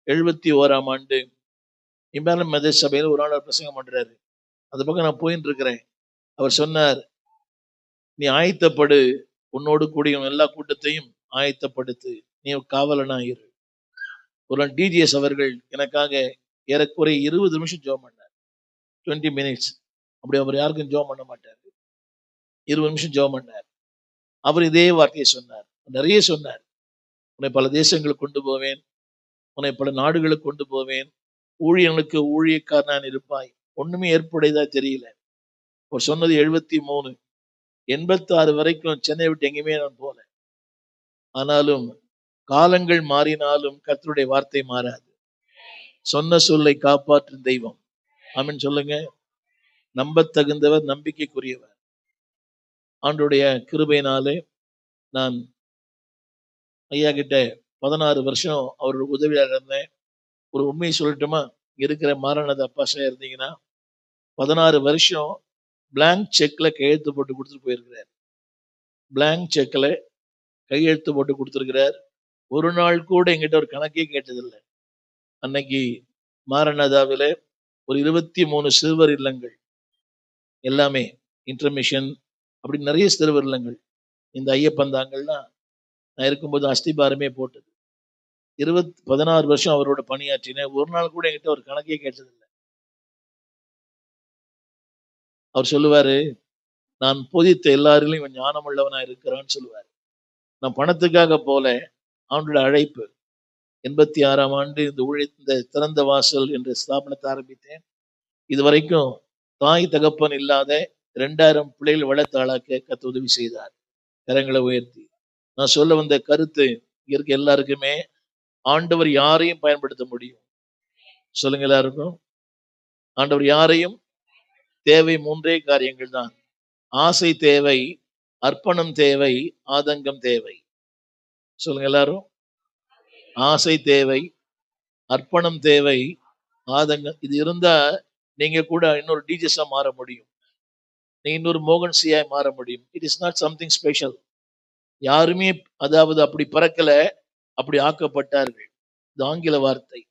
71ஆம் ஆண்டு Emmanuel Methodist சபையில ஒரு நாள் பிரசங்கம் பண்றாரு. அந்த பக்கம் நான் போயிட்டு இருக்கிறேன். அவர் சொன்னார், நீ ஆயத்தப்படு, உன்னோடு கூடிய எல்லா கூட்டத்தையும் ஆயத்தப்படுத்து, நீ காவலனா இரு. ஒரு நாள் டிஜிஎஸ் அவர்கள் எனக்காக ஏறக்குறைய 20 நிமிஷம் ஜெபம் பண்ணார். 20 மினிட்ஸ். அப்படி அவர் யாருக்கும் ஜெபம் பண்ண மாட்டார். 20 நிமிஷம் ஜெபம் பண்ணார். அவர் இதே வார்த்தையை சொன்னார். நிறைய சொன்னார். உன்னை பல தேசங்களுக்கு கொண்டு போவேன், உன்னை பல நாடுகளுக்கு கொண்டு போவேன், ஊழியர்களுக்கு ஊழியக்காரனான் இருப்பாய். ஒண்ணுமே ஏற்புடையதா தெரியல. அவர் சொன்னது 73, 86 வரைக்கும் சென்னை விட்டு எங்கேயுமே நான் போல. ஆனாலும் காலங்கள் மாறினாலும் கர்த்தருடைய வார்த்தை மாறாது. சொன்ன சொல்லை காப்பாற்றும் தெய்வம். ஆமென் சொல்லுங்க. நம்பத்தகுந்தவர், நம்பிக்கைக்குரியவர். ஆண்டவருடைய கிருபையினாலே நான் ஐயா கிட்ட 16 வருஷம் அவரோட உதவியாக இருந்தேன். ஒரு உண்மையை சொல்லட்டுமா? இருக்கிற மாரணத அப்பாசா இருந்தீங்கன்னா 16 வருஷம் பிளாங்க் செக்ல கையெழுத்து போட்டு கொடுத்துட்டு போயிருக்கிறார். பிளாங்க் செக்ல கையெழுத்து போட்டு கொடுத்துருக்கிறார். ஒரு நாள் கூட எங்கிட்ட ஒரு கணக்கே கேட்டதில்லை. அன்னைக்கு மாரணதாவில ஒரு 23 சிறுவர் இல்லங்கள், எல்லாமே இன்டர்மிஷன், அப்படி நிறைய சிறுவர் இல்லங்கள். இந்த ஐயப்பந்தாங்கள்லாம் நான் இருக்கும்போது அஸ்திபாரமே போட்டது. 16 வருஷம் அவரோட பணியாற்றினேன். ஒரு நாள் கூட என்கிட்ட ஒரு கணக்கே கேட்டதில்லை. அவர் சொல்லுவாரு, நான் போதித்த எல்லாரிலும் இவன் ஞானம் உள்ளவனா இருக்கிறான்னு சொல்லுவாரு. நான் பணத்துக்காக போல, அவனுடைய அழைப்பு. 86ஆம் ஆண்டு இந்த திறந்த வாசல் என்ற ஸ்தாபனத்தை ஆரம்பித்தேன். இதுவரைக்கும் தாய் தகப்பன் இல்லாத 2000 பிள்ளைகள் வளர்த்த ஆளாக்க கர்த்தர் உதவி செய்தார். கரங்களை உயர்த்தி நான் சொல்ல வந்த கருத்து, இருக்க எல்லாருக்குமே ஆண்டவர் யாரையும் பயன்படுத்த முடியும். சொல்லுங்க எல்லாருக்கும். ஆண்டவர் யாரையும், தேவை 3 காரியங்கள் தான். ஆசை தேவை, அர்ப்பணம் தேவை, ஆதங்கம் தேவை. சொல்லுங்க எல்லாரும். ஆசை தேவை, அர்ப்பணம் தேவை, ஆதங்கம். இது இருந்தா நீங்க கூட இன்னொரு டிஜிஎஸ்ஸா மாற முடியும். நீங்க இன்னொரு மோகன் சியா மாற முடியும். It is not something special. யாருமே அதாவது அப்படி பிறக்கல, அப்படி ஆக்கப்பட்டார்கள். இது ஆங்கில வார்த்தை.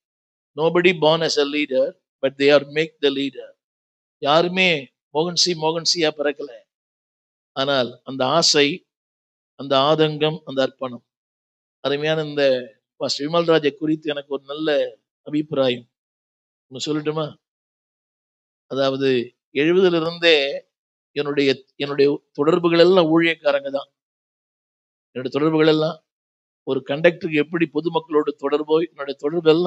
Nobody born as a leader, but they are make the leader. யாருமே மோகன் சியா பிறக்கல. ஆனால் அந்த ஆசை, அந்த ஆதங்கம், அந்த அர்ப்பணம். அருமையான இந்த பாஸ்டர் விமல்ராஜை குறித்து எனக்கு ஒரு நல்ல அபிப்பிராயம் ஒன்று சொல்லட்டுமா? அதாவது 70 இருந்தே என்னுடைய என்னுடைய தொடர்புகள் எல்லாம் ஊழியக்காரங்க தான். என்னுடைய தொடர்புகள் எல்லாம் ஒரு கண்டக்டருக்கு எப்படி பொதுமக்களோடு தொடர்போ, என்னுடைய தொடர்பு எல்லாம்